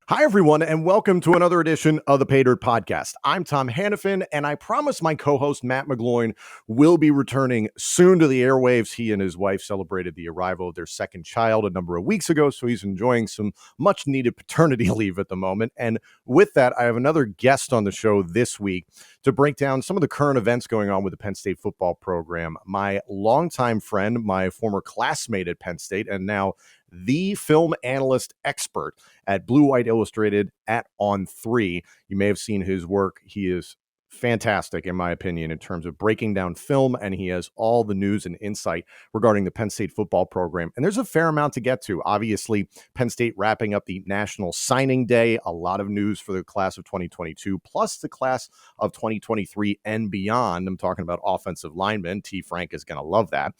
Hi, everyone, and welcome to another edition of the Paydirt podcast. I'm Tom Hannafin, and I promise my co-host Matt McGloin will be returning soon to the airwaves. He and his wife celebrated the arrival of their second child a number of weeks ago, so he's enjoying some much-needed paternity leave at the moment. And with that, I have another guest on the show this week to break down some of the current events going on with the Penn State football program. My longtime friend, my former classmate at Penn State, and now the film analyst expert at Blue White Illustrated at On3. You may have seen his work. He is fantastic, in my opinion, in terms of breaking down film, and he has all the news and insight regarding the Penn State football program. And there's a fair amount to get to. Obviously, Penn State wrapping up the National Signing Day, a lot of news for the class of 2022, plus the class of 2023 and beyond. I'm talking about offensive linemen. T. Frank is going to love that.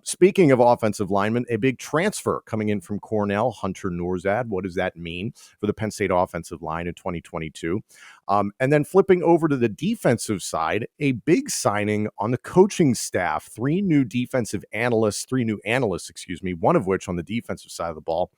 Speaking of offensive linemen, a big transfer coming in from Cornell, Hunter Nourzad. What does that mean for the Penn State offensive line in 2022? And then flipping over to the defensive side, a big signing on the coaching staff, three new analysts, one of which on the defensive side of the ball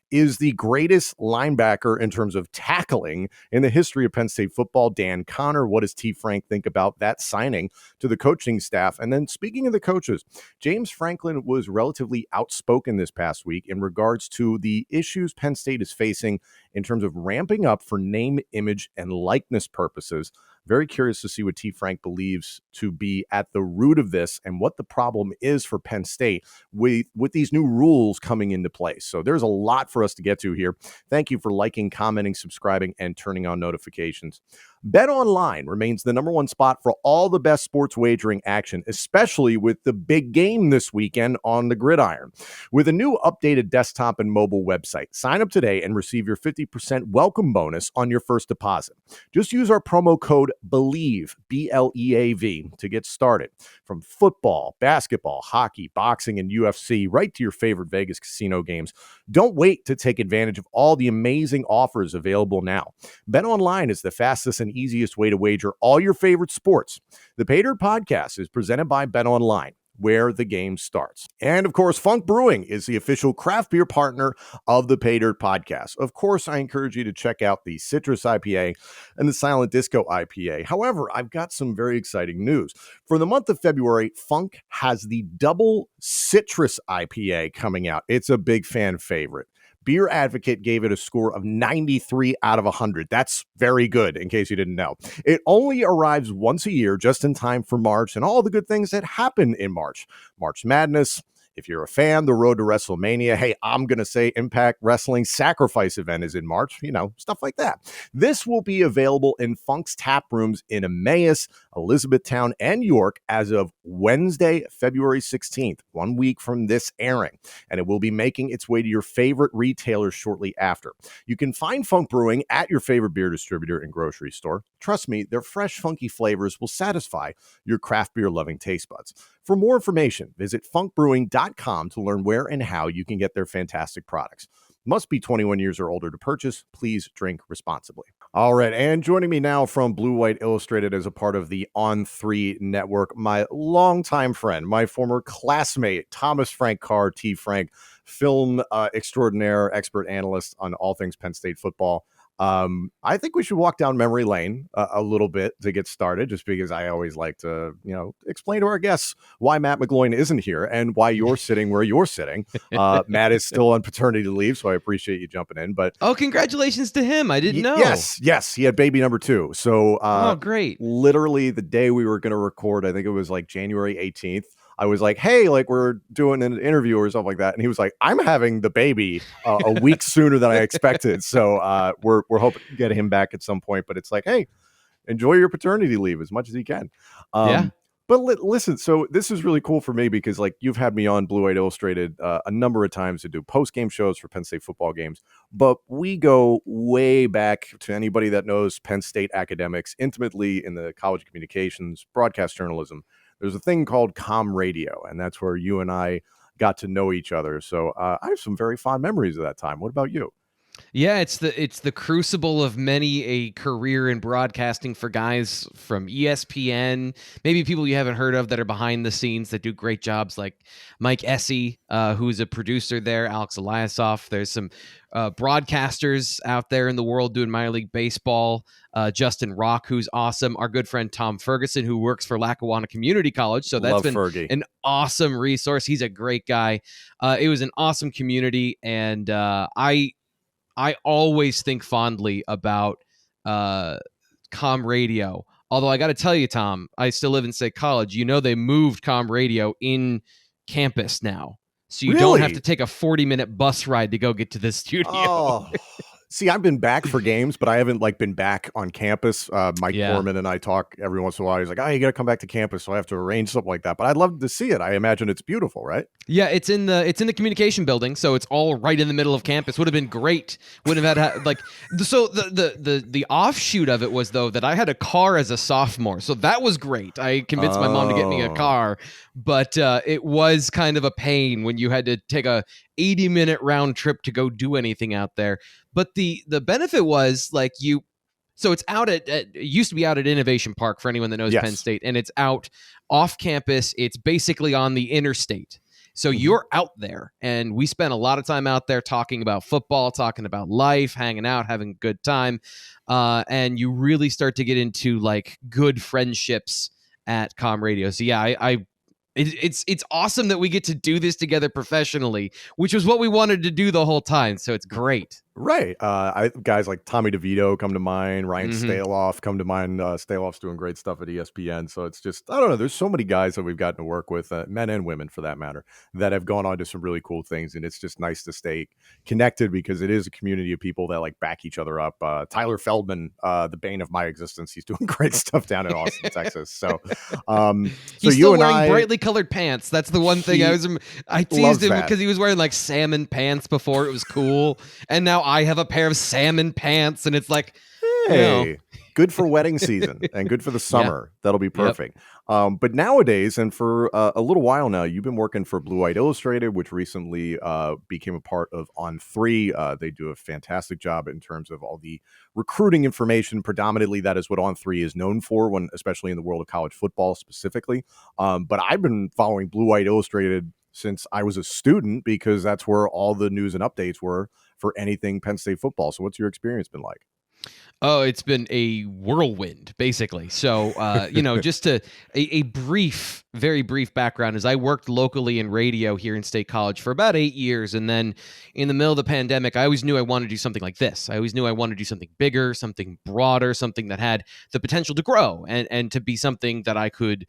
is the greatest linebacker in terms of tackling in the history of Penn State football, Dan Connor. What does T. Frank think about that signing to the coaching staff? And then speaking of the coaches, James Franklin was relatively outspoken this past week in regards to the issues Penn State is facing in terms of ramping up for name, image, and likeness purposes. Very curious to see what T. Frank believes to be at the root of this and what the problem is for Penn State with these new rules coming into place. So there's a lot for us to get to here. Thank you for liking, commenting, subscribing, and turning on notifications. BetOnline remains the number one spot for all the best sports wagering action, especially with the big game this weekend on the gridiron. With a new updated desktop and mobile website, sign up today and receive your 50% welcome bonus on your first deposit. Just use our promo code BELIEVE, BLEAV, to get started. From football, basketball, hockey, boxing, and UFC, right to your favorite Vegas casino games. Don't wait to take advantage of all the amazing offers available now. BetOnline is the fastest and easiest way to wager all your favorite sports. The Paydirt podcast is presented by BetOnline, where the game starts. And of course, Funk Brewing is the official craft beer partner of the Paydirt podcast. Of course, I encourage you to check out the Citrus IPA and the Silent Disco IPA. However, I've got some very exciting news. For the month of February, Funk has the double Citrus IPA coming out. It's a big fan favorite. Beer Advocate gave it a score of 93 out of 100. That's very good, in case you didn't know. It only arrives once a year, just in time for March and all the good things that happen in March. March Madness. If you're a fan, the road to WrestleMania. Hey, I'm going to say Impact Wrestling Sacrifice event is in March. Stuff like that. This will be available in Funk's tap rooms in Emmaus, Elizabethtown, and York as of Wednesday, February 16th, 1 week from this airing. And it will be making its way to your favorite retailers shortly after. You can find Funk Brewing at your favorite beer distributor and grocery store. Trust me, their fresh, funky flavors will satisfy your craft beer-loving taste buds. For more information, visit funkbrewing.com to learn where and how you can get their fantastic products. Must be 21 years or older to purchase. Please drink responsibly. All right, and joining me now from Blue White Illustrated as a part of the On3 network, my longtime friend, my former classmate, Thomas Frank Carr, T. Frank, film extraordinaire, expert analyst on all things Penn State football. I think we should walk down memory lane a little bit to get started, just because I always like to, explain to our guests why Matt McGloin isn't here and why you're sitting where you're sitting. Matt is still on paternity leave, so I appreciate you jumping in. But congratulations to him. I didn't know. Yes. He had baby number 2. So great. Literally the day we were going to record, I think it was like January 18th. I was like, hey, we're doing an interview or something like that. And he was like, I'm having the baby a week sooner than I expected. So we're hoping to get him back at some point. But it's like, hey, enjoy your paternity leave as much as you can. Yeah. But listen, so this is really cool for me because you've had me on Blue White Illustrated a number of times to do post-game shows for Penn State football games. But we go way back to anybody that knows Penn State academics intimately in the college communications, broadcast journalism. There's a thing called comm radio, and that's where you and I got to know each other. So I have some very fond memories of that time. What about you? Yeah, it's the crucible of many a career in broadcasting for guys from ESPN, maybe people you haven't heard of that are behind the scenes that do great jobs, like Mike Essie, who's a producer there, Alex Eliasoff. There's some broadcasters out there in the world doing minor league baseball. Justin Rock, who's awesome. Our good friend Tom Ferguson, who works for Lackawanna Community College. So that's Love been Fergie. an awesome resource. He's a great guy. It was an awesome community, and I always think fondly about comm radio. Although I got to tell you, Tom, I still live in State College. You know, they moved comm radio in campus now. So you don't have Really? to take a 40-minute bus ride to go get to the studio. Oh, see, I've been back for games, but I haven't like been back on campus. Mike Yeah. Corman and I talk every once in a while. He's like, "Oh, you got to come back to campus," so I have to arrange something like that. But I'd love to see it. I imagine it's beautiful, right? Yeah, it's in the communication building, so it's all right in the middle of campus. Would have been great. Would have had like so the offshoot of it was though that I had a car as a sophomore, so that was great. I convinced my mom to get me a car, but it was kind of a pain when you had to take a 80-minute round trip to go do anything out there. But the benefit was like you. So it's out at it used to be out at Innovation Park for anyone that knows Yes. Penn State, and it's out off campus. It's basically on the interstate. So Mhm. you're out there, and we spent a lot of time out there talking about football, talking about life, hanging out, having a good time, and you really start to get into like good friendships at comm radio. So yeah, it's awesome that we get to do this together professionally, which was what we wanted to do the whole time. So it's great. Right. Guys like Tommy DeVito come to mind, Ryan Mhm. Staloff come to mind. Staloff's doing great stuff at ESPN. So it's just, I don't know. There's so many guys that we've gotten to work with, men and women for that matter, that have gone on to some really cool things. And it's just nice to stay connected because it is a community of people that like back each other up. Tyler Feldman, the bane of my existence, he's doing great stuff down in Austin, Texas. So He's you still and wearing I, brightly colored pants. That's the one thing I teased loves him that. because he was wearing like salmon pants before. It was cool, and now I have a pair of salmon pants, and it's like, hey, good for wedding season and good for the summer. That'll be perfect. But nowadays, and for a little while now, you've been working for Blue White Illustrated, which recently became a part of On3. They do a fantastic job in terms of all the recruiting information. Predominantly, that is what On3 is known for, when especially in the world of college football specifically. But I've been following Blue White Illustrated since I was a student because that's where all the news and updates were for anything Penn State football. So what's your experience been like? Oh, it's been a whirlwind, basically. So, just a brief, very brief background is I worked locally in radio here in State College for about 8 years. And then in the middle of the pandemic, I always knew I wanted to do something like this. I always knew I wanted to do something bigger, something broader, something that had the potential to grow and to be something that I could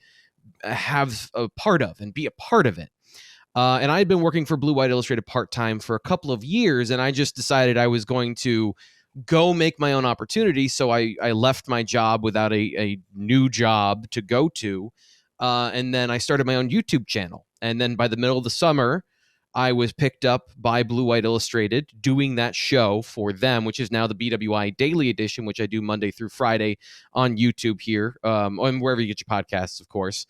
have a part of and be a part of it. And I had been working for Blue White Illustrated part-time for a couple of years, and I just decided I was going to go make my own opportunity. So I left my job without a new job to go to. And then I started my own YouTube channel. And then by the middle of the summer, I was picked up by Blue White Illustrated doing that show for them, which is now the BWI Daily Edition, which I do Monday through Friday on YouTube here, and wherever you get your podcasts, of course.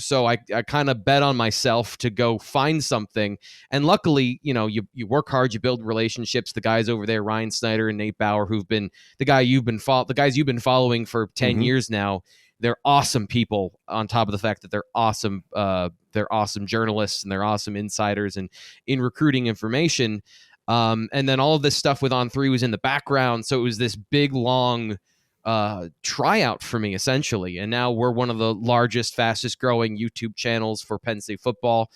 So I kind of bet on myself to go find something. And luckily, you work hard, you build relationships. The guys over there, Ryan Snyder and Nate Bauer, who've been the guys you've been following for 10 years now. They're awesome people, on top of the fact that they're awesome journalists and they're awesome insiders and in recruiting information. And then all of this stuff with On3 was in the background. So it was this big, long tryout for me, essentially. And now we're one of the largest, fastest growing YouTube channels for Penn State football.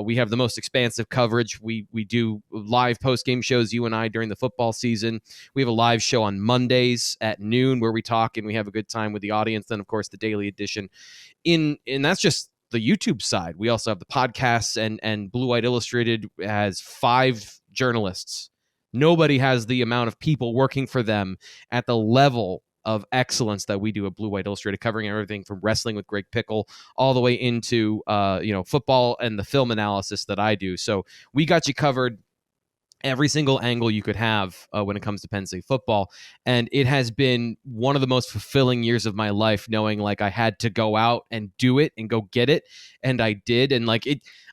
We have the most expansive coverage. We do live post-game shows, you and I, during the football season. We have a live show on Mondays at noon where we talk and we have a good time with the audience. Then, of course, the daily edition. And that's just the YouTube side. We also have the podcasts, and Blue White Illustrated has 5 journalists. Nobody has the amount of people working for them at the level of excellence that we do at Blue White Illustrated, covering everything from wrestling with Greg Pickle all the way into football and the film analysis that I do. So we got you covered every single angle you could have when it comes to Penn State football. And it has been one of the most fulfilling years of my life, knowing like I had to go out and do it and go get it. And I did. And like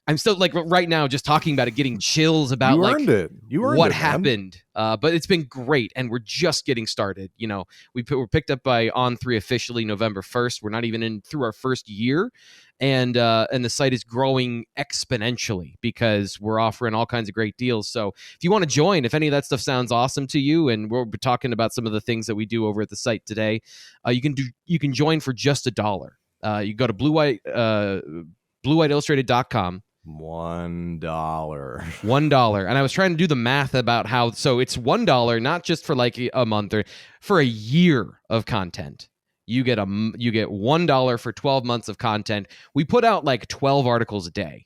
I'm still like right now just talking about it, getting chills about You like earned it. You earned what it, man. happened. But it's been great, and we're just getting started. You know, we're picked up by On3 officially November 1st. We're not even through our first year, and the site is growing exponentially because we're offering all kinds of great deals. So if you want to join, if any of that stuff sounds awesome to you, and we're talking about some of the things that we do over at the site today, you can join for just $1. You go to bluewhiteillustrated.com. $1. $1. And I was trying to do the math about how, so it's $1, not just for like a month or for a year of content. You get $1 for 12 months of content. We put out like 12 articles a day.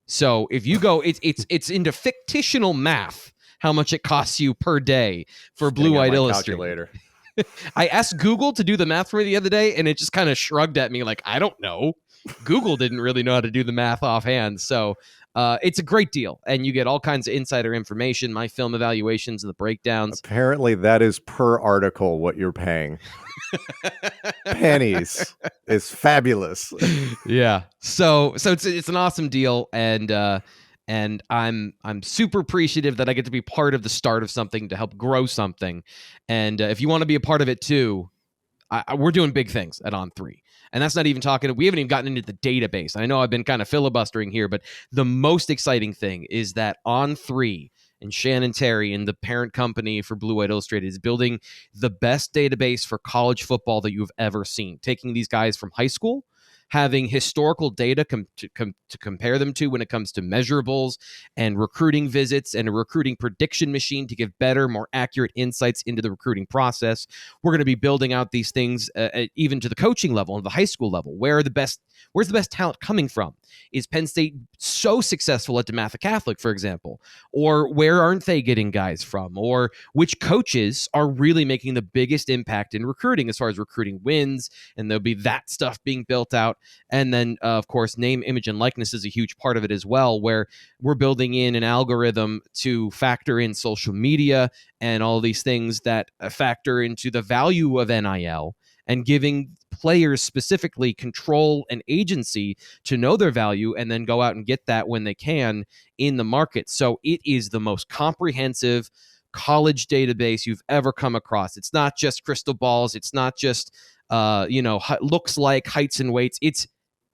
So if you go, it's into fictional math how much it costs you per day for Blue White Illustrated. I asked Google to do the math for me the other day, and it just kind of shrugged at me like, I don't know. Google didn't really know how to do the math offhand. So it's a great deal, and you get all kinds of insider information, my film evaluations and the breakdowns. Apparently, that is per article what you're paying. Pennies. Is fabulous. Yeah. So it's an awesome deal, and I'm super appreciative that I get to be part of the start of something to help grow something. And if you want to be a part of it too, we're doing big things at On3. And that's not even talking, we haven't even gotten into the database. I know I've been kind of filibustering here, but the most exciting thing is that On3 and Shannon Terry and the parent company for Blue White Illustrated is building the best database for college football that you've ever seen. Taking these guys from high school, having historical data to compare them to when it comes to measurables and recruiting visits and a recruiting prediction machine to give better, more accurate insights into the recruiting process. We're going to be building out these things even to the coaching level and the high school level. Where's the best talent coming from? Is Penn State so successful at DeMatha Catholic, for example? Or where aren't they getting guys from? Or which coaches are really making the biggest impact in recruiting as far as recruiting wins? And there'll be that stuff being built out. And then, of course, name, image, and likeness is a huge part of it as well, where we're building in an algorithm to factor in social media and all these things that factor into the value of NIL and giving players specifically control and agency to know their value and then go out and get that when they can in the market. So it is the most comprehensive college database you've ever come across. It's not just crystal balls. It's not just looks like, heights and weights. It's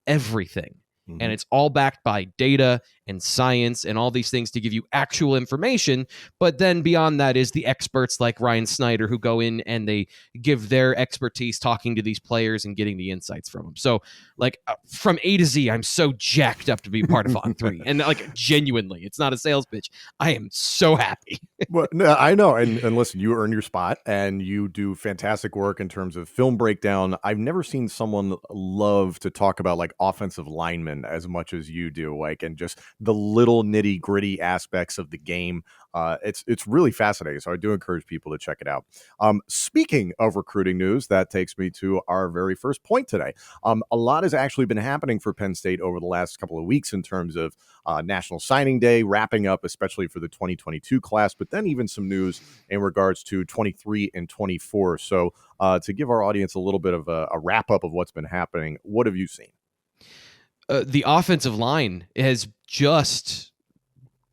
everything. Mm-hmm. And it's all backed by data and science and all these things to give you actual information. But then beyond that is the experts like Ryan Snyder who go in and they give their expertise talking to these players and getting the insights from them. So like from A to Z, I'm so jacked up to be part of On3. And like genuinely, it's not a sales pitch. I am so happy. Well, no, I know. And listen, you earn your spot and you do fantastic work in terms of film breakdown. I've never seen someone love to talk about like offensive linemen as much as you do, like, and just the little nitty gritty aspects of the game. It's really fascinating. So I do encourage people to check it out. Speaking of recruiting news, that takes me to our very first point today. A lot has actually been happening for Penn State over the last couple of weeks in terms of National Signing Day wrapping up, especially for the 2022 class, but then even some news in regards to 23 and 24. So to give our audience a little bit of a wrap up of what's been happening, what have you seen? The offensive line has just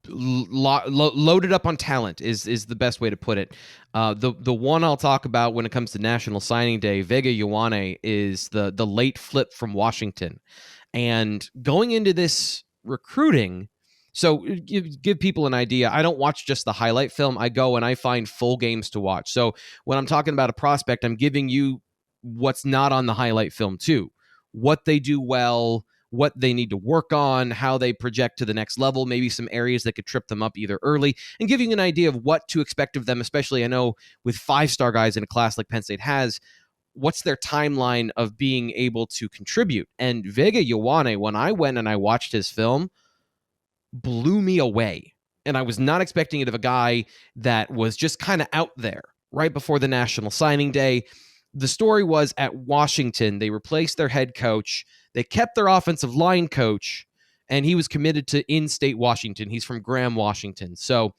loaded up on talent is the best way to put it. The one I'll talk about when it comes to National Signing Day, Vega Ioane, is the late flip from Washington. And going into this recruiting, so give people an idea. I don't watch just the highlight film. I go and I find full games to watch. So when I'm talking about a prospect, I'm giving you what's not on the highlight film too. What they do well, what they need to work on, how they project to the next level, maybe some areas that could trip them up either early, and giving you an idea of what to expect of them, especially I know with 5-star guys in a class like Penn State has, what's their timeline of being able to contribute. And Vega Ioane, when I went and I watched his film, blew me away. And I was not expecting it of a guy that was just kind of out there right before the National Signing Day. The story was at Washington, they replaced their head coach. They kept their offensive line coach, and he was committed to in-state Washington. He's from Graham, Washington. So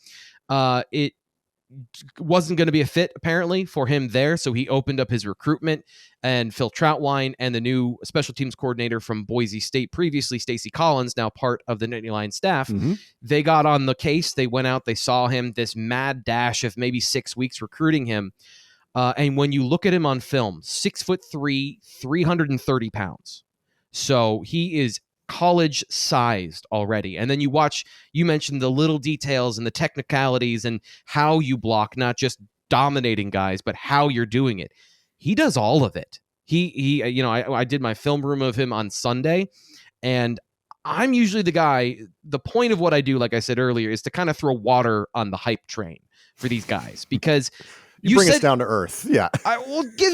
wasn't going to be a fit apparently for him there, so he opened up his recruitment, and Phil Troutwein and the new special teams coordinator from Boise State, previously Stacy Collins, now part of the Nittany Lion staff, they got on the case. They went out, they saw him, this mad dash of maybe 6 weeks recruiting him. And when you look at him on film, 6'3", 330 pounds. So he is college sized already. And then you mentioned the little details and the technicalities and how you block, not just dominating guys, but how you're doing it. He does all of it. I did my film room of him on Sunday, and I'm usually the guy, the point of what I do, like I said earlier, is to kind of throw water on the hype train for these guys, because you bring us down to earth. Yeah. I will give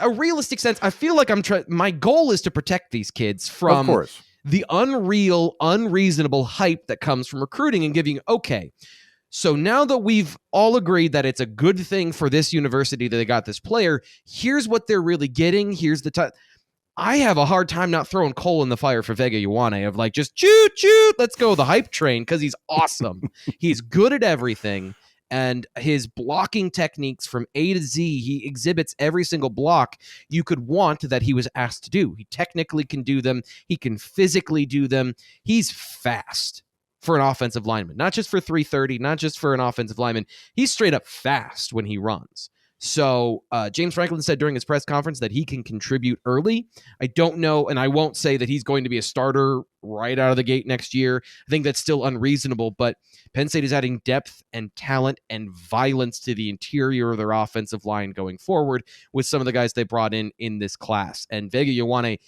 a realistic sense. I feel like my goal is to protect these kids from the unreasonable hype that comes from recruiting and giving, okay, so now that we've all agreed that it's a good thing for this university that they got this player, here's what they're really getting. Here's the time. I have a hard time not throwing coal in the fire for Vega Ioane of like, just shoot, let's go the hype train, because he's awesome. He's good at everything. And his blocking techniques from A to Z, he exhibits every single block you could want that he was asked to do. He technically can do them. He can physically do them. He's fast for an offensive lineman, not just for 330, not just for an offensive lineman. He's straight up fast when he runs. So James Franklin said during his press conference that he can contribute early. I don't know, and I won't say that he's going to be a starter right out of the gate next year. I think that's still unreasonable, but Penn State is adding depth and talent and violence to the interior of their offensive line going forward with some of the guys they brought in this class. And Vega Ioane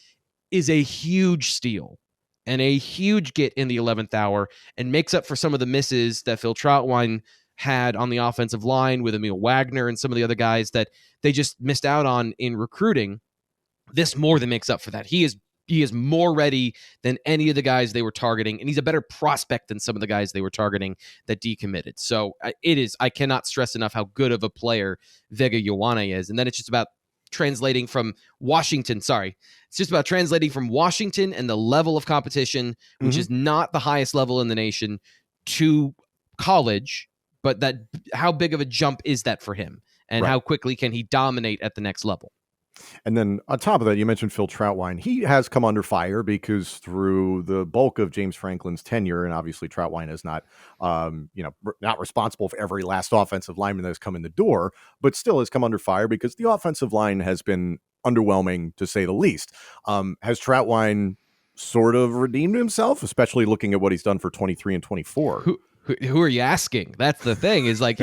is a huge steal and a huge get in the 11th hour, and makes up for some of the misses that Phil Troutwein had on the offensive line with Emil Wagner and some of the other guys that they just missed out on in recruiting. This more than makes up for that. He is more ready than any of the guys they were targeting, and he's a better prospect than some of the guys they were targeting that decommitted. So I cannot stress enough how good of a player Vega Ioane is. And then it's just about translating from Washington. It's just about translating from Washington and the level of competition, which is not the highest level in the nation, to college. But how big of a jump is that for him? And how quickly can he dominate at the next level? And then on top of that, you mentioned Phil Troutwein. He has come under fire because through the bulk of James Franklin's tenure, and obviously Troutwein is not, not responsible for every last offensive lineman that has come in the door, but still has come under fire because the offensive line has been underwhelming, to say the least. Has Troutwein sort of redeemed himself, especially looking at what he's done for 23 and 24? Who are you asking? That's the thing, is like,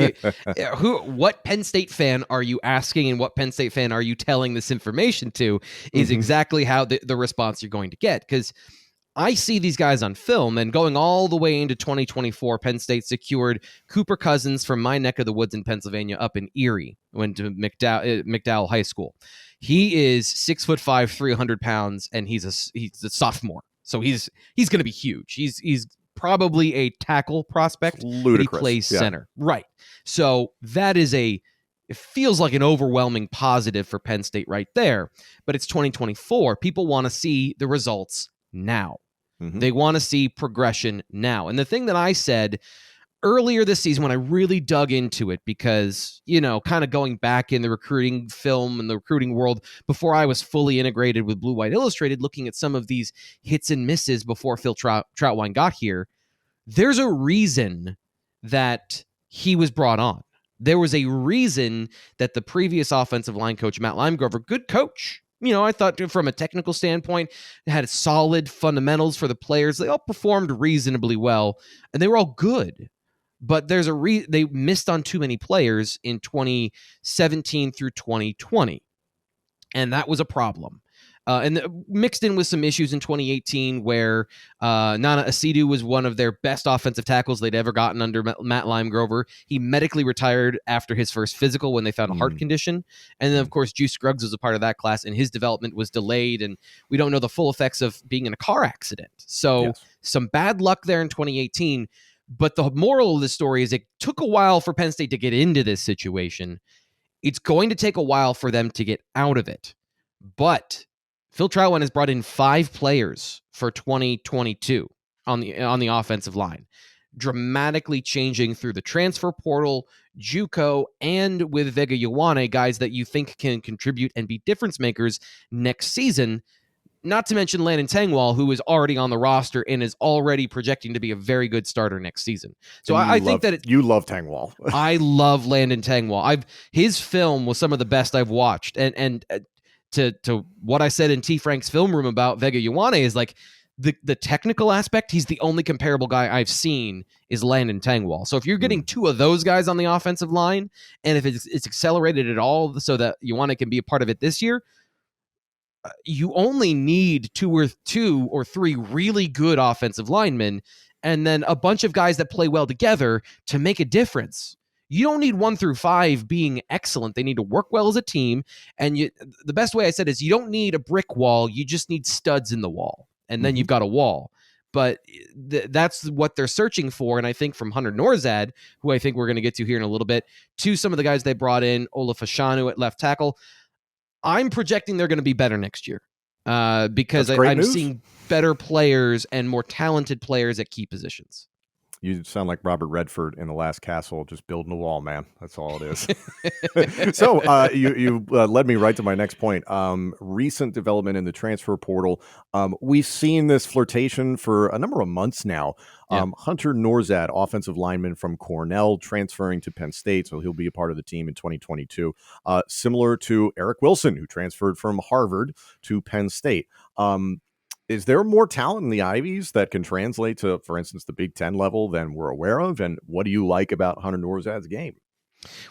what Penn State fan are you asking, and what Penn State fan are you telling this information to is exactly how the response you're going to get. Because I see these guys on film, and going all the way into 2024, Penn State secured Cooper Cousins from my neck of the woods in Pennsylvania up in Erie, went to McDowell High School. He is 6'5", 300 pounds, and he's a sophomore. So he's going to be huge. He's probably a tackle prospect. Ludicrous. He plays center. Right. So that is it feels like an overwhelming positive for Penn State right there. But it's 2024. People want to see the results now. They want to see progression now. And the thing that I said earlier this season when I really dug into it, because, kind of going back in the recruiting film and the recruiting world before I was fully integrated with Blue White Illustrated, looking at some of these hits and misses before Phil Troutwein got here, there's a reason that he was brought on. There was a reason that the previous offensive line coach, Matt Limegrover, good coach. I thought from a technical standpoint, they had solid fundamentals for the players. They all performed reasonably well, and they were all good. But there's they missed on too many players in 2017 through 2020, and that was a problem. And mixed in with some issues in 2018 where Nana Asidu was one of their best offensive tackles they'd ever gotten under Matt Limegrover. He medically retired after his first physical when they found a heart condition. And then, of course, Juice Scruggs was a part of that class, and his development was delayed, and we don't know the full effects of being in a car accident. So some bad luck there in 2018. But the moral of the story is it took a while for Penn State to get into this situation. It's going to take a while for them to get out of it. But Phil Troutwein has brought in 5 players for 2022 on the offensive line. dramatically changing through the transfer portal, JUCO, and with Vega Ioane, guys that you think can contribute and be difference makers next season. Not to mention Landon Tangwall, who is already on the roster and is already projecting to be a very good starter next season. So I think that you love Tangwall. I love Landon Tangwall. His film was some of the best I've watched, and to what I said in T. Frank's film room about Vega Ioane is like the technical aspect. He's the only comparable guy I've seen is Landon Tangwall. So if you're getting two of those guys on the offensive line, and if it's accelerated at all so that Ioane can be a part of it this year, you only need two or three really good offensive linemen and then a bunch of guys that play well together to make a difference. You don't need 1 through 5 being excellent. They need to work well as a team. And the best way I said is you don't need a brick wall. You just need studs in the wall. And then you've got a wall. But that's what they're searching for. And I think from Hunter Nourzad, who I think we're going to get to here in a little bit, to some of the guys they brought in, Ola Fashanu at left tackle, I'm projecting they're going to be better next year because I'm seeing better players and more talented players at key positions. You sound like Robert Redford in The Last Castle, just building a wall, man. That's all it is. So you led me right to my next point. Recent development in the transfer portal. We've seen this flirtation for a number of months now. Hunter Nourzad, offensive lineman from Cornell, transferring to Penn State, so he'll be a part of the team in 2022. Similar to Eric Wilson, who transferred from Harvard to Penn State. Is there more talent in the Ivies that can translate to, for instance, the Big Ten level than we're aware of? And what do you like about Hunter Nourzad's game?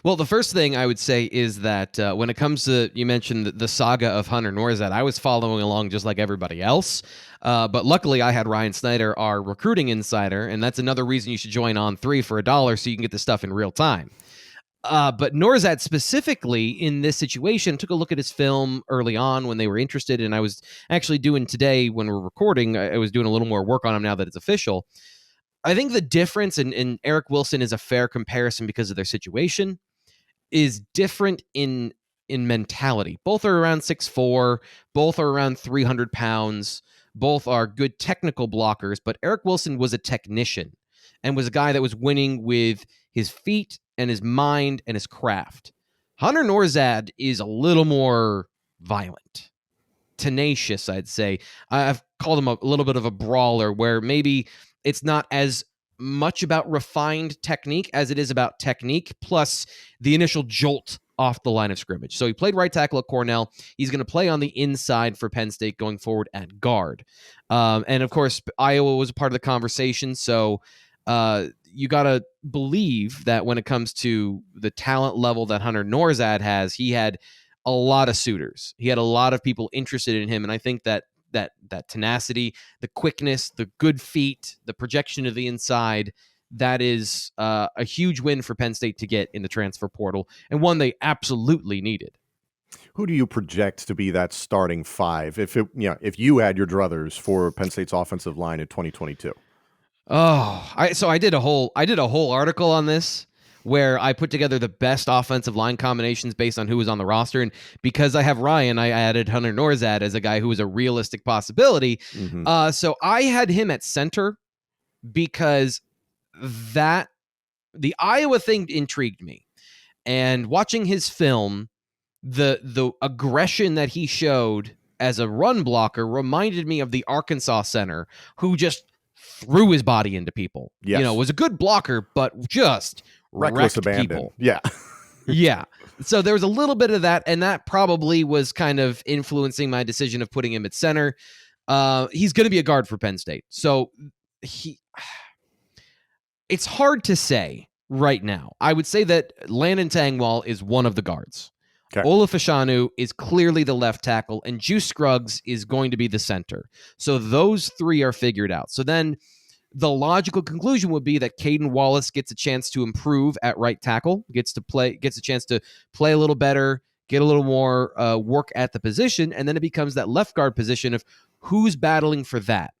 Well, the first thing I would say is that when it comes to, you mentioned the saga of Hunter Nourzad, I was following along just like everybody else. But luckily, I had Ryan Snyder, our recruiting insider, and that's another reason you should join On3 for $1 so you can get this stuff in real time. But Nourzad specifically in this situation took a look at his film early on when they were interested, and I was actually doing today when we're recording, I was doing a little more work on him now that it's official. I think the difference, and Eric Wilson is a fair comparison because of their situation, is different in mentality. Both are around 6'4", both are around 300 pounds, both are good technical blockers, but Eric Wilson was a technician and was a guy that was winning with his feet and his mind and his craft. Hunter Nourzad is a little more violent, tenacious, I'd say. I've called him a little bit of a brawler, where maybe it's not as much about refined technique as it is about technique plus the initial jolt off the line of scrimmage. So he played right tackle at Cornell. He's going to play on the inside for Penn State going forward at guard. And of course, Iowa was a part of the conversation. So you got to believe that when it comes to the talent level that Hunter Nourzad has, he had a lot of suitors. He had a lot of people interested in him. And I think that tenacity, the quickness, the good feet, the projection of the inside, that is a huge win for Penn State to get in the transfer portal, and one they absolutely needed. Who do you project to be that starting five if you had your druthers for Penn State's offensive line in 2022? I did a whole article on this where I put together the best offensive line combinations based on who was on the roster. And because I have Ryan, I added Hunter Nourzad as a guy who was a realistic possibility. Mm-hmm. So I had him at center because the Iowa thing intrigued me. And watching his film, the aggression that he showed as a run blocker reminded me of the Arkansas center who just threw his body into people. Yes. Was a good blocker, but just reckless abandon. People. Yeah. Yeah. So there was a little bit of that, and that probably was kind of influencing my decision of putting him at center. He's going to be a guard for Penn State. So it's hard to say right now. I would say that Landon Tangwall is one of the guards. Okay. Ola Fashanu is clearly the left tackle, and Juice Scruggs is going to be the center. So those three are figured out. So then the logical conclusion would be that Caden Wallace gets a chance to improve at right tackle, gets a chance to play a little better, get a little more work at the position, and then it becomes that left guard position of who's battling for that.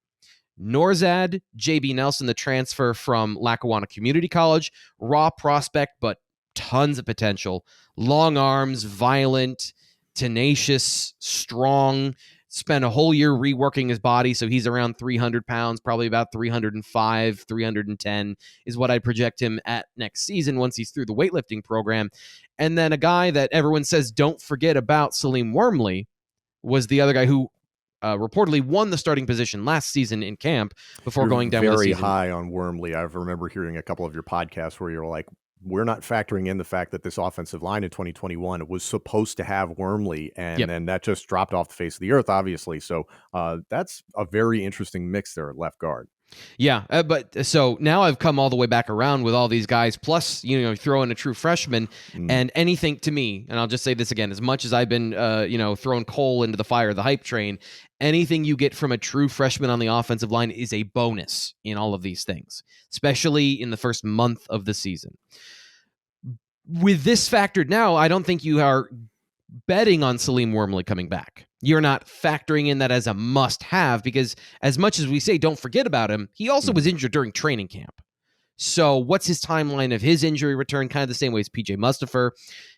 Nourzad, J.B. Nelson, the transfer from Lackawanna Community College, raw prospect, but tons of potential. Long arms, violent, tenacious, strong. spent a whole year reworking his body, so he's around 300 pounds, probably about 305, 310 is what I project him at next season once he's through the weightlifting program. And then a guy that everyone says don't forget about, Saleem Wormley, was the other guy who reportedly won the starting position last season in camp before going down with the season. Very high on Wormley. I remember hearing a couple of your podcasts where you're like, we're not factoring in the fact that this offensive line in 2021 was supposed to have Wormley, and then that just dropped off the face of the earth, obviously. So that's a very interesting mix there at left guard. Yeah, but so now I've come all the way back around with all these guys, plus, throw in a true freshman, and anything to me, and I'll just say this again, as much as I've been, throwing coal into the fire, the hype train, anything you get from a true freshman on the offensive line is a bonus in all of these things, especially in the first month of the season. With this factored now, I don't think you are betting on Saleem Wormley coming back. You're not factoring in that as a must-have, because as much as we say don't forget about him, he also was injured during training camp. So what's his timeline of his injury return? Kind of the same way as PJ Mustafer.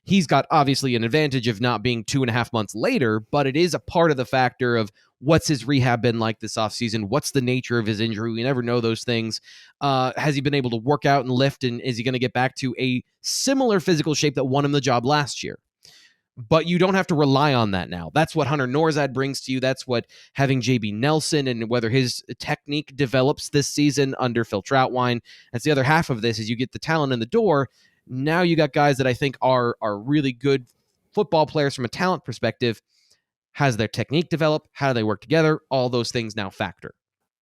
He's got obviously an advantage of not being 2.5 months later, but it is a part of the factor of what's his rehab been like this offseason? What's the nature of his injury? We never know those things. Has he been able to work out and lift? And is he going to get back to a similar physical shape that won him the job last year? But you don't have to rely on that now. That's what Hunter Nourzad brings to you. That's what having JB Nelson and whether his technique develops this season under Phil Troutwein. That's the other half of this, is you get the talent in the door. Now you got guys that I think are really good football players from a talent perspective. Has their technique developed? How do they work together? All those things now factor.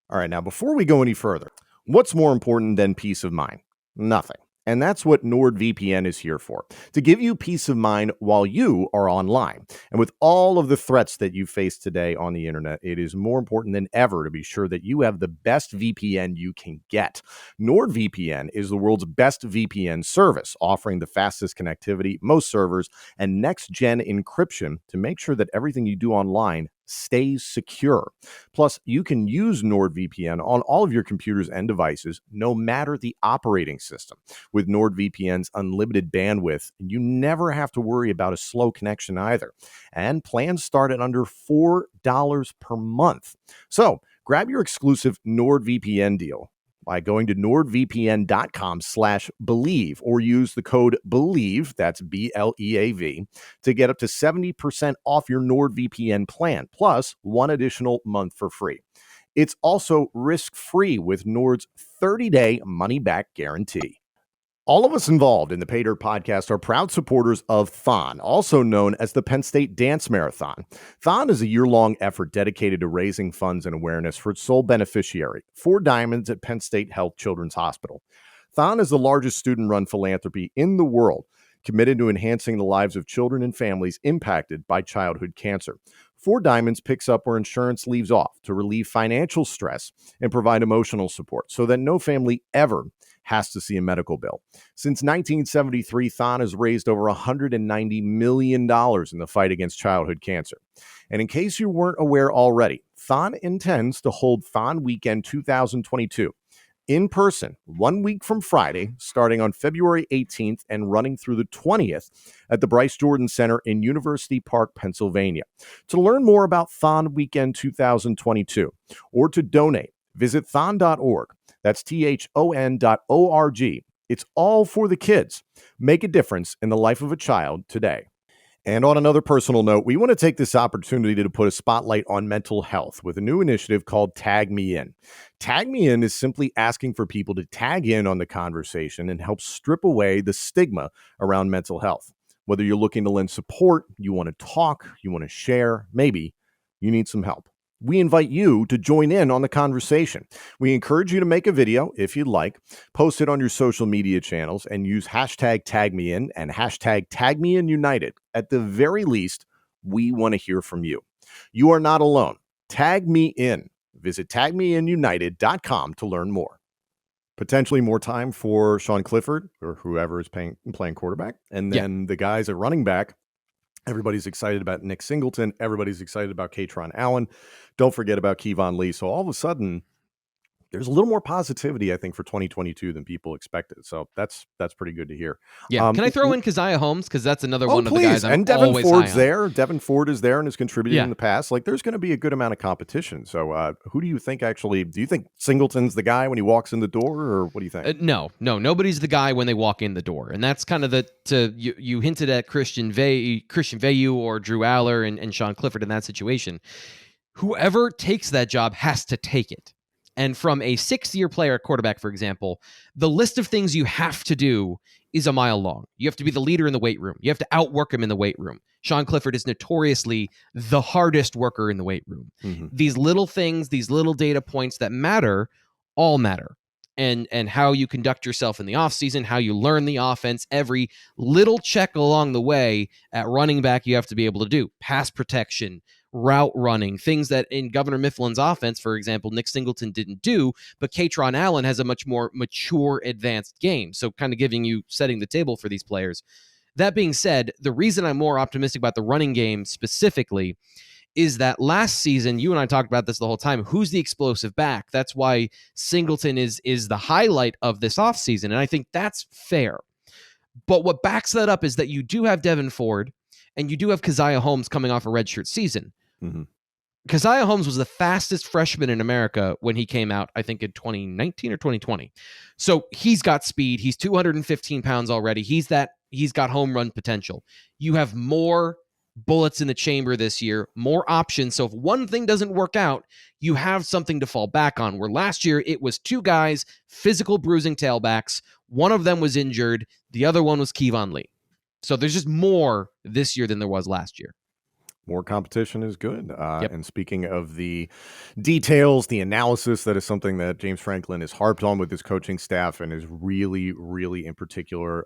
All right, now before we go any further, what's more important than peace of mind? Nothing. And that's what Nord VPN is here for, to give you peace of mind while you are online. And with all of the threats that you face today on the internet, it is more important than ever to be sure that you have the best VPN you can get. Nord VPN is the world's best VPN service, offering the fastest connectivity, most servers, and next-gen encryption to make sure that everything you do online stays secure. Plus, you can use NordVPN on all of your computers and devices, no matter the operating system. With NordVPN's unlimited bandwidth, you never have to worry about a slow connection either. And plans start at under $4 per month. So, grab your exclusive NordVPN deal by going to nordvpn.com/believe or use the code BELIEVE, that's BLEAV, to get up to 70% off your NordVPN plan, plus one additional month for free. It's also risk-free with Nord's 30-day money-back guarantee. All of us involved in the Paydirt podcast are proud supporters of Thon, also known as the Penn State Dance Marathon. Thon is a year-long effort dedicated to raising funds and awareness for its sole beneficiary, 4 Diamonds at Penn State Health Children's Hospital. Thon is the largest student-run philanthropy in the world, committed to enhancing the lives of children and families impacted by childhood cancer. 4 Diamonds picks up where insurance leaves off to relieve financial stress and provide emotional support so that no family ever has to see a medical bill. Since 1973, Thon has raised over $190 million in the fight against childhood cancer. And in case you weren't aware already, Thon intends to hold Thon Weekend 2022 in person 1 week from Friday, starting on February 18th and running through the 20th at the Bryce Jordan Center in University Park, Pennsylvania. To learn more about Thon Weekend 2022 or to donate, visit thon.org. That's thon.org. It's all for the kids. Make a difference in the life of a child today. And on another personal note, we want to take this opportunity to put a spotlight on mental health with a new initiative called Tag Me In. Tag Me In is simply asking for people to tag in on the conversation and help strip away the stigma around mental health. Whether you're looking to lend support, you want to talk, you want to share, maybe you need some help. We invite you to join in on the conversation. We encourage you to make a video if you'd like, post it on your social media channels, and use hashtag TagMeIn and hashtag TagMeInUnited. At the very least, we want to hear from you. You are not alone. Tag Me In. Visit tagmeinunited.com to learn more. Potentially more time for Sean Clifford or whoever is playing quarterback. And then the guys at running back. Everybody's excited about Nick Singleton. Everybody's excited about Katron Allen. Don't forget about Kevon Lee. So all of a sudden, there's a little more positivity, I think, for 2022 than people expected. So that's pretty good to hear. Yeah. Can I throw in Keziah Holmes? Because that's another one of the guys I'm and Devin always Ford's high on. there. Devin Ford is there and has contributed Yeah. in the past. Like, there's going to be a good amount of competition. So who do you think do you think Singleton's the guy when he walks in the door, or what do you think? No, nobody's the guy when they walk in the door. And that's kind of you hinted at Christian Veilleux or Drew Aller and Sean Clifford in that situation. Whoever takes that job has to take it. And from a 6-year player at quarterback, for example, the list of things you have to do is a mile long. You have to be the leader in the weight room. You have to outwork him in the weight room. Sean Clifford is notoriously the hardest worker in the weight room. Mm-hmm. These little things, these little data points that matter, all matter. And how you conduct yourself in the offseason, how you learn the offense, every little check along the way at running back you have to be able to do. Pass protection, route running, things that in Governor Mifflin's offense, for example, Nick Singleton didn't do, but Katron Allen has a much more mature, advanced game. So kind of setting the table for these players. That being said, the reason I'm more optimistic about the running game specifically is that last season, you and I talked about this the whole time, who's the explosive back? That's why Singleton is the highlight of this offseason, and I think that's fair. But what backs that up is that you do have Devin Ford, and you do have Keziah Holmes coming off a redshirt season. Mm-hmm. Keziah Holmes was the fastest freshman in America when he came out, I think in 2019 or 2020. So he's got speed. He's 215 pounds already. He's got home run potential. You have more bullets in the chamber this year, more options. So if one thing doesn't work out, you have something to fall back on. Where last year it was 2 guys, physical bruising tailbacks. One of them was injured. The other one was Kevon Lee. So there's just more this year than there was last year. More competition is good. Yep. And speaking of the details, the analysis, that is something that James Franklin has harped on with his coaching staff and is really, really in particular,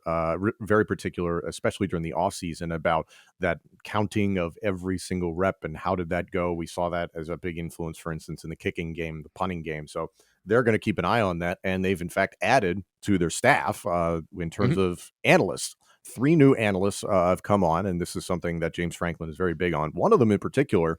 very particular, especially during the offseason, about that counting of every single rep and how did that go. We saw that as a big influence, for instance, in the kicking game, the punting game. So they're going to keep an eye on that. And they've, in fact, added to their staff in terms of analysts. 3 new analysts have come on, and this is something that James Franklin is very big on. One of them in particular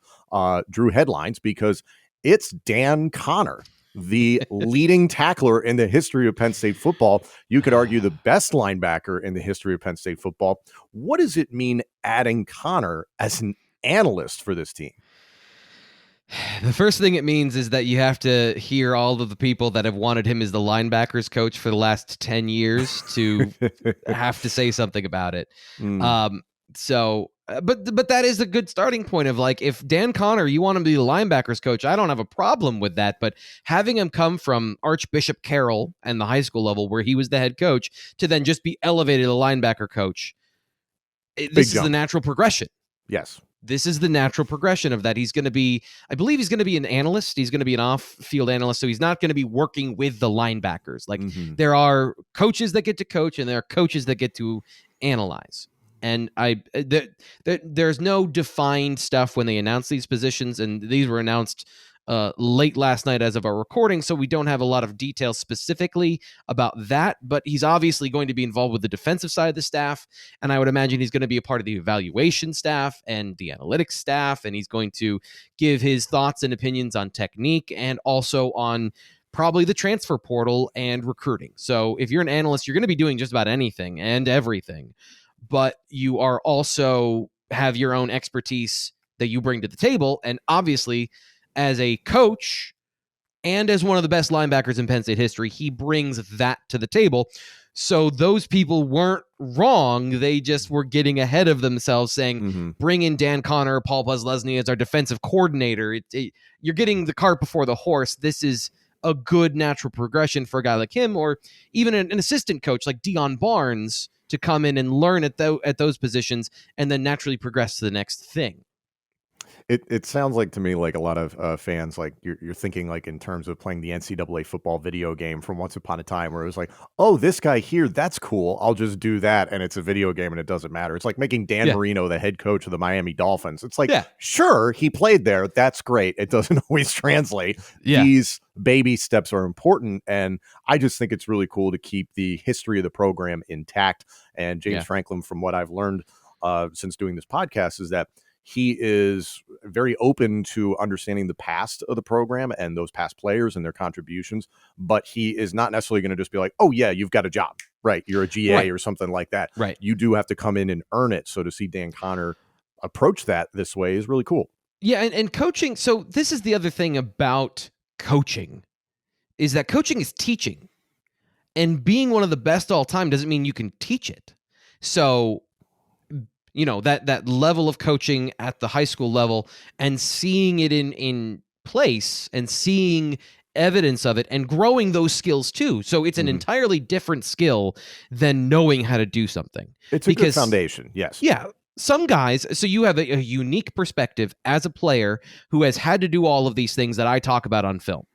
drew headlines because it's Dan Connor, the leading tackler in the history of Penn State football. You could argue the best linebacker in the history of Penn State football. What does it mean adding Connor as an analyst for this team? The first thing it means is that you have to hear all of the people that have wanted him as the linebackers coach for the last 10 years to have to say something about it. But that is a good starting point of, like, if Dan Connor, you want him to be the linebackers coach, I don't have a problem with that. But having him come from Archbishop Carroll and the high school level where he was the head coach to then just be elevated to linebacker coach, this is the natural progression. Yes. This is the natural progression of that. I believe he's going to be an analyst. He's going to be an off-field analyst. So he's not going to be working with the linebackers. Like, there are coaches that get to coach and there are coaches that get to analyze. And there's no defined stuff when they announce these positions. And these were announced late last night as of our recording, so we don't have a lot of details specifically about that, but he's obviously going to be involved with the defensive side of the staff, and I would imagine he's going to be a part of the evaluation staff and the analytics staff, and he's going to give his thoughts and opinions on technique and also on probably the transfer portal and recruiting. So if you're an analyst, you're going to be doing just about anything and everything, but you are also have your own expertise that you bring to the table, and obviously as a coach and as one of the best linebackers in Penn State history, he brings that to the table. So those people weren't wrong. They just were getting ahead of themselves saying, bring in Dan Connor, Paul Postlesny as our defensive coordinator. You're getting the cart before the horse. This is a good natural progression for a guy like him, or even an assistant coach like Dion Barnes to come in and learn at those positions and then naturally progress to the next thing. It sounds like to me like a lot of fans, like you're thinking like in terms of playing the NCAA football video game from once upon a time where it was like, oh, this guy here, that's cool. I'll just do that. And it's a video game and it doesn't matter. It's like making Dan Marino the head coach of the Miami Dolphins. It's like, sure, he played there. That's great. It doesn't always translate. These baby steps are important. And I just think it's really cool to keep the history of the program intact. And James Franklin, from what I've learned since doing this podcast, is that he is very open to understanding the past of the program and those past players and their contributions, but he is not necessarily going to just be like, oh yeah, you've got a job, right? You're a GA or something like that. Right. You do have to come in and earn it. So to see Dan Connor approach that this way is really cool. Yeah, and coaching. So this is the other thing about coaching, is that coaching is teaching. And being one of the best all time doesn't mean you can teach it. So, that level of coaching at the high school level and seeing it in place and seeing evidence of it and growing those skills too. So it's an entirely different skill than knowing how to do something. It's a good foundation. Yes. Yeah. Some guys, so you have a unique perspective as a player who has had to do all of these things that I talk about on film.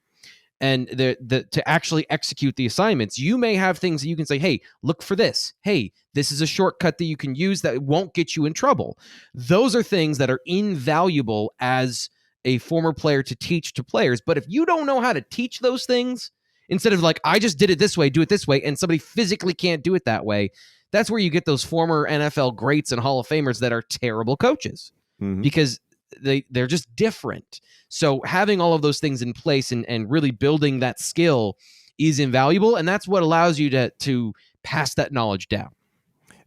And to actually execute the assignments, you may have things that you can say, hey, look for this. Hey, this is a shortcut that you can use that won't get you in trouble. Those are things that are invaluable as a former player to teach to players. But if you don't know how to teach those things, instead of like, I just did it this way, do it this way, and somebody physically can't do it that way, that's where you get those former NFL greats and Hall of Famers that are terrible coaches because they're just different. So having all of those things in place and really building that skill is invaluable. And that's what allows you to pass that knowledge down.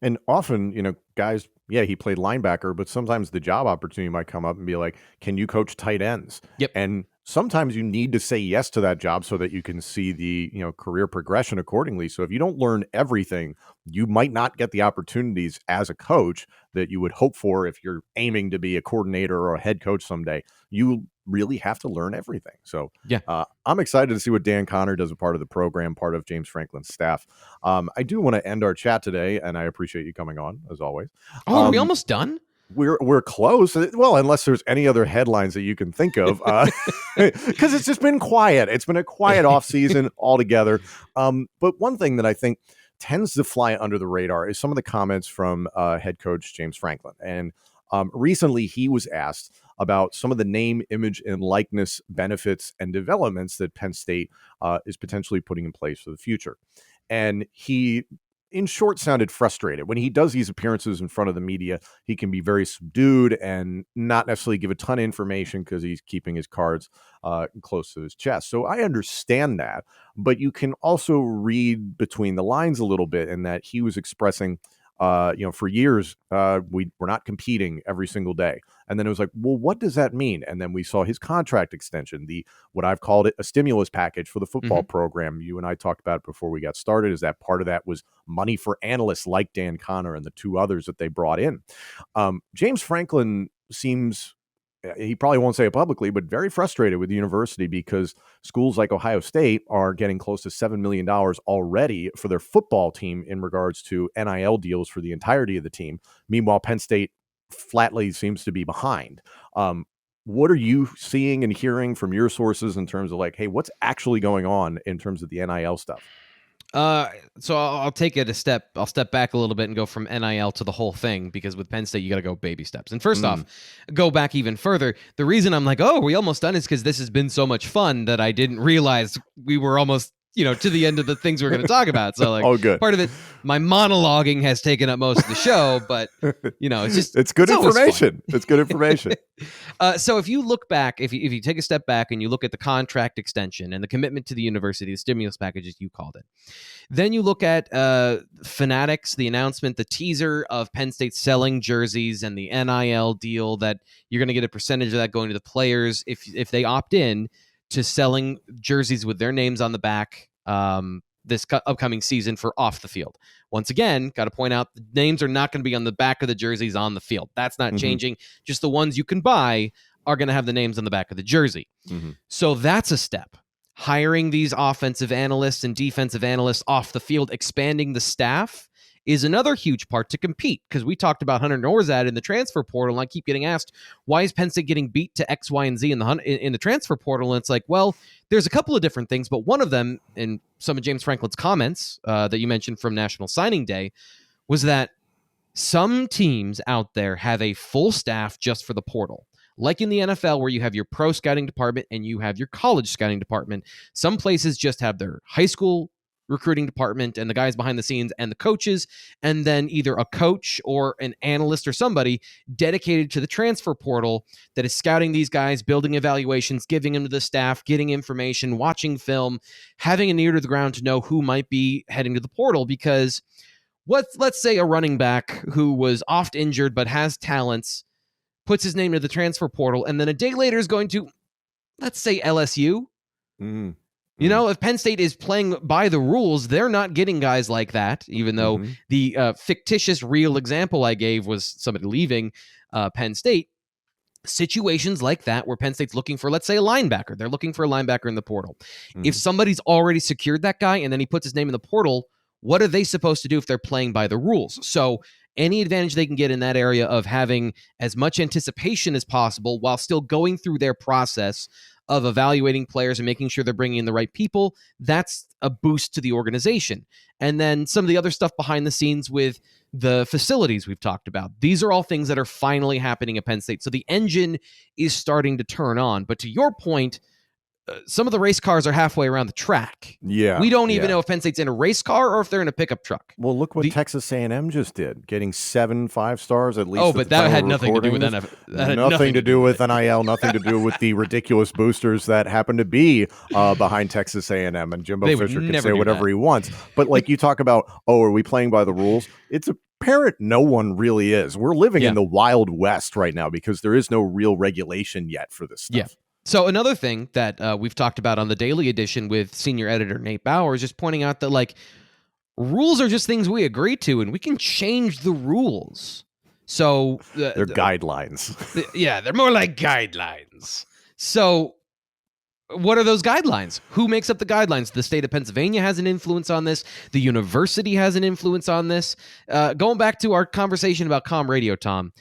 And often, guys, yeah, he played linebacker, but sometimes the job opportunity might come up and be like, can you coach tight ends? Yep. And sometimes you need to say yes to that job so that you can see the, career progression accordingly. So if you don't learn everything, you might not get the opportunities as a coach that you would hope for if you're aiming to be a coordinator or a head coach someday. You really have to learn everything. So yeah, I'm excited to see what Dan Connor does as part of the program, part of James Franklin's staff. I do want to end our chat today, and I appreciate you coming on as always. Oh, are we almost done? We're close. Well, unless there's any other headlines that you can think of, because it's just been quiet. It's been a quiet off season altogether. But one thing that I think tends to fly under the radar is some of the comments from head coach James Franklin. And recently he was asked about some of the name, image, and likeness benefits and developments that Penn State is potentially putting in place for the future. And he, in short, sounded frustrated. When he does these appearances in front of the media, he can be very subdued and not necessarily give a ton of information because he's keeping his cards close to his chest. So I understand that, but you can also read between the lines a little bit in that he was expressing, for years, we're not competing every single day. And then it was like, well, what does that mean? And then we saw his contract extension, what I've called it a stimulus package for the football program. You and I talked about it before we got started, is that part of that was money for analysts like Dan Connor and the two others that they brought in. James Franklin seems, he probably won't say it publicly, but very frustrated with the university because schools like Ohio State are getting close to $7 million already for their football team in regards to NIL deals for the entirety of the team. Meanwhile, Penn State flatly seems to be behind. What are you seeing and hearing from your sources in terms of like, hey, what's actually going on in terms of the NIL stuff? So I'll take it I'll step back a little bit and go from NIL to the whole thing, because with Penn State, you got to go baby steps. And first off, go back even further. The reason I'm like, oh, we almost done is because this has been so much fun that I didn't realize we were almost, to the end of the things we're going to talk about. So like, good. Part of it, my monologuing has taken up most of the show, but it's just, it's good information. It's good information. So if you look back, if you take a step back and you look at the contract extension and the commitment to the university, the stimulus package, as you called it, then you look at Fanatics, the announcement, the teaser of Penn State selling jerseys and the NIL deal that you're going to get a percentage of that going to the players if they opt in to selling jerseys with their names on the back this upcoming season for off the field. Once again, got to point out the names are not going to be on the back of the jerseys on the field. That's not changing. Just the ones you can buy are going to have the names on the back of the jersey. So that's a step. Hiring these offensive analysts and defensive analysts off the field, expanding the staff, is another huge part to compete, because we talked about Hunter Nourzad in the transfer portal, and I keep getting asked, why is Penn State getting beat to X, Y, and Z in the transfer portal? And it's like, well, there's a couple of different things, but one of them, in some of James Franklin's comments that you mentioned from National Signing Day, was that some teams out there have a full staff just for the portal. Like in the NFL, where you have your pro scouting department and you have your college scouting department. Some places just have their high school recruiting department and the guys behind the scenes and the coaches, and then either a coach or an analyst or somebody dedicated to the transfer portal that is scouting these guys, building evaluations, giving them to the staff, getting information, watching film, having an ear to the ground to know who might be heading to the portal. Because let's say a running back who was oft injured but has talents puts his name to the transfer portal, and then a day later is going to, let's say, LSU. Mm-hmm. You know, if Penn State is playing by the rules, they're not getting guys like that, even though the fictitious real example I gave was somebody leaving Penn State. Situations like that where Penn State's looking for, let's say, a linebacker. They're looking for a linebacker in the portal. If somebody's already secured that guy and then he puts his name in the portal, what are they supposed to do if they're playing by the rules? So any advantage they can get in that area of having as much anticipation as possible while still going through their process of evaluating players and making sure they're bringing in the right people, that's a boost to the organization. And then some of the other stuff behind the scenes with the facilities we've talked about. These are all things that are finally happening at Penn State. So the engine is starting to turn on. But to your point, some of the race cars are halfway around the track. Yeah, we don't even know if Penn State's in a race car or if they're in a pickup truck. Well, look what Texas A&M just did, getting 7 5-stars at least. Oh, but that had nothing to do with NFL. Nothing to do with NIL. Nothing to do with the ridiculous boosters that happen to be behind Texas A&M. And Jimbo Fisher can say whatever he wants. But like you talk about, are we playing by the rules? It's apparent no one really is. We're living in the Wild West right now because there is no real regulation yet for this stuff. Yeah. So another thing that we've talked about on the Daily Edition with senior editor Nate Bauer is just pointing out that, like, rules are just things we agree to, and we can change the rules. So they're guidelines. They're more like guidelines. So what are those guidelines? Who makes up the guidelines? The state of Pennsylvania has an influence on this. The university has an influence on this. Going back to our conversation about comm radio, Tom,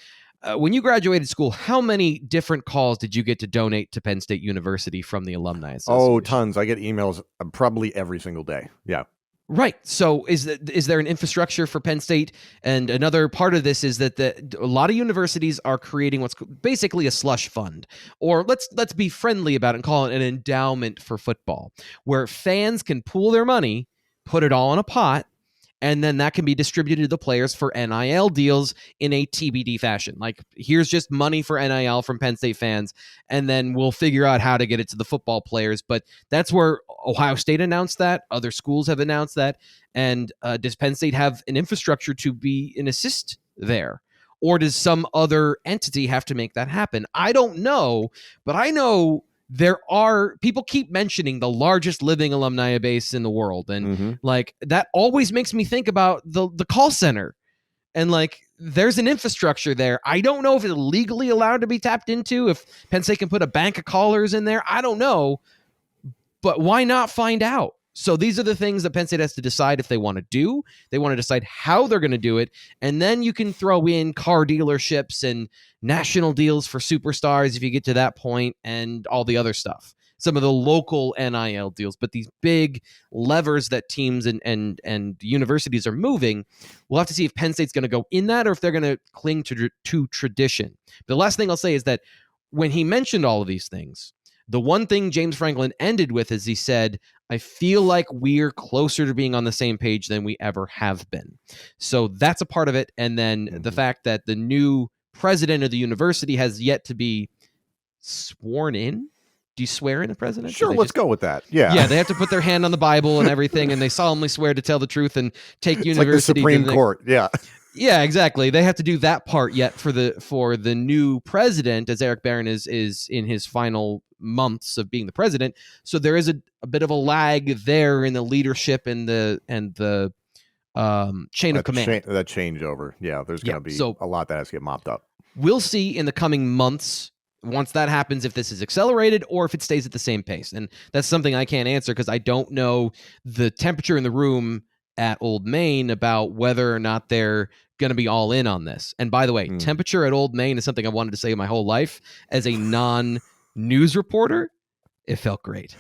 when you graduated school, how many different calls did you get to donate to Penn State University from the Alumni Association? Oh, tons. I get emails probably every single day. Yeah. Right. So is there an infrastructure for Penn State? And another part of this is that a lot of universities are creating what's basically a slush fund, or let's be friendly about it and call it an endowment for football, where fans can pool their money, put it all in a pot, and then that can be distributed to the players for NIL deals in a TBD fashion. Like, here's just money for NIL from Penn State fans, and then we'll figure out how to get it to the football players. But that's where Ohio State announced that. Other schools have announced that. And does Penn State have an infrastructure to be an assist there? Or does some other entity have to make that happen? I don't know, but I know there are people keep mentioning the largest living alumni base in the world. And like, that always makes me think about the call center. And like, there's an infrastructure there. I don't know if it's legally allowed to be tapped into, if Penn State can put a bank of callers in there. I don't know, but why not find out? So these are the things that Penn State has to decide if they want to do. They want to decide how they're going to do it. And then you can throw in car dealerships and national deals for superstars if you get to that point, and all the other stuff. Some of the local NIL deals. But these big levers that teams and universities are moving, we'll have to see if Penn State's going to go in that or if they're going to cling to tradition. The last thing I'll say is that when he mentioned all of these things, the one thing James Franklin ended with is he said, I feel like we're closer to being on the same page than we ever have been. So that's a part of it. And then the fact that the new president of the university has yet to be sworn in. Do you swear in the president? Sure, let's go with that. Yeah. Yeah, they have to put their hand on the Bible and everything, and they solemnly swear to tell the truth and take university like the Supreme Court. Yeah. Yeah, exactly. They have to do that part yet for the new president, as Eric Barron is in his final months of being the president. So there is a bit of a lag there in the leadership and the chain of command. That changeover. Yeah, there's going to be a lot that has to get mopped up. We'll see in the coming months, once that happens, if this is accelerated or if it stays at the same pace. And that's something I can't answer because I don't know the temperature in the room at Old Main about whether or not they're going to be all in on this. And by the way, temperature at Old Main is something I wanted to say my whole life. As a non-news reporter, it felt great.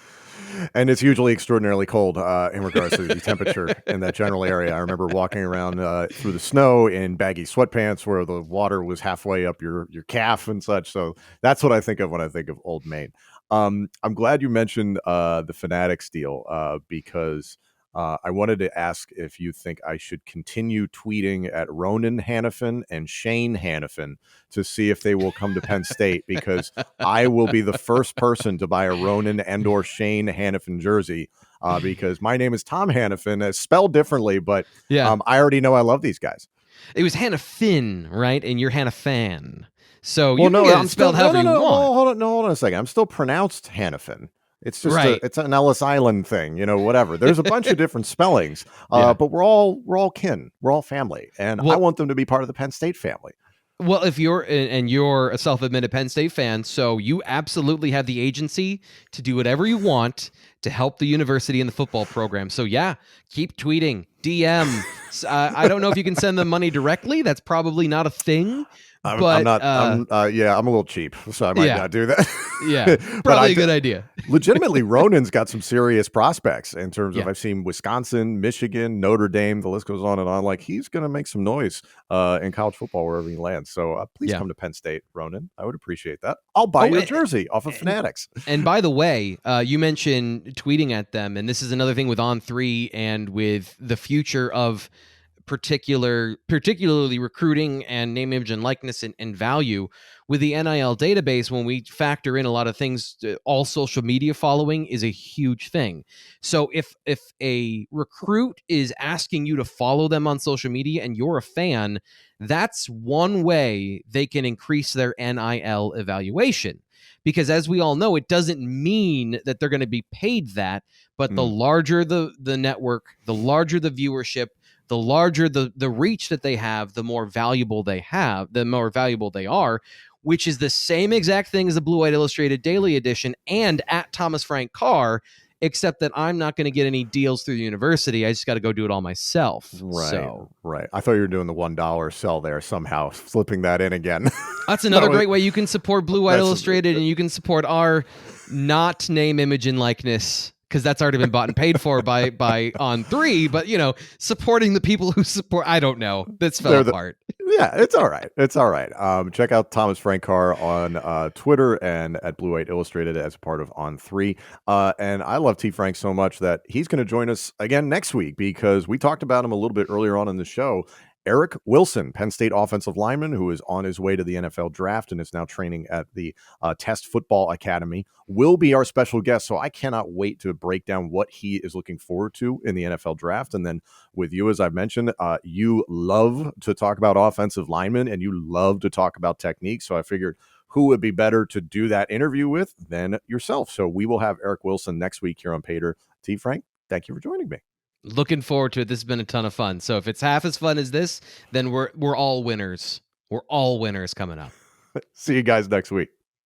And it's usually extraordinarily cold in regards to the temperature in that general area. I remember walking around through the snow in baggy sweatpants where the water was halfway up your calf and such. So that's what I think of when I think of Old Main. I'm glad you mentioned the Fanatics deal because I wanted to ask if you think I should continue tweeting at Ronan Hannafin and Shane Hannafin to see if they will come to Penn State, because I will be the first person to buy a Ronan and or Shane Hannafin jersey, because my name is Tom Hannafin, spelled differently, but I already know I love these guys. It was Hannafin, right? And you're Hannafan. So you can get it spelled however you want. Hold on a second. I'm still pronounced Hannafin. It's just it's an Ellis Island thing, whatever. There's a bunch of different spellings, but we're all kin. We're all family, and I want them to be part of the Penn State family. Well, if you're a self-admitted Penn State fan, so you absolutely have the agency to do whatever you want to help the university and the football program. So yeah, keep tweeting, DM. I don't know if you can send them money directly. That's probably not a thing. I'm a little cheap, so I might not do that. Yeah, probably a good idea. Legitimately, Ronan's got some serious prospects in terms of, I've seen Wisconsin, Michigan, Notre Dame, the list goes on and on. Like, he's going to make some noise in college football wherever he lands. So please come to Penn State, Ronan. I would appreciate that. I'll buy your jersey off of Fanatics. And by the way, you mentioned tweeting at them, and this is another thing with On3 and with the future of particularly recruiting and name, image, and likeness and value with the NIL database. When we factor in a lot of things, all social media following is a huge thing. So if a recruit is asking you to follow them on social media and you're a fan, that's one way they can increase their NIL evaluation. Because as we all know, it doesn't mean that they're going to be paid that, but the larger the network, the larger the viewership, the larger the reach that they have, the more valuable they are, which is the same exact thing as the Blue White Illustrated Daily Edition and at Thomas Frank Carr, except that I'm not going to get any deals through the university. I just got to go do it all myself. Right. I thought you were doing the $1 sell there, somehow slipping that in again. That's another great way you can support Blue White Illustrated, and you can support our not name, image, and likeness, because that's already been bought and paid for by On3, but supporting the people who support, I don't know, that's fell apart. Yeah, it's all right. Check out Thomas Frank Carr on Twitter and at Blue White Illustrated as a part of On3. And I love T. Frank so much that he's going to join us again next week, because we talked about him a little bit earlier on in the show. Eric Wilson, Penn State offensive lineman, who is on his way to the NFL draft and is now training at the Test Football Academy, will be our special guest. So I cannot wait to break down what he is looking forward to in the NFL draft. And then with you, as I've mentioned, you love to talk about offensive linemen and you love to talk about technique. So I figured, who would be better to do that interview with than yourself? So we will have Eric Wilson next week here on Paydirt. T. Frank, thank you for joining me. Looking forward to it. This has been a ton of fun. So if it's half as fun as this, then we're all winners. We're all winners coming up. See you guys next week.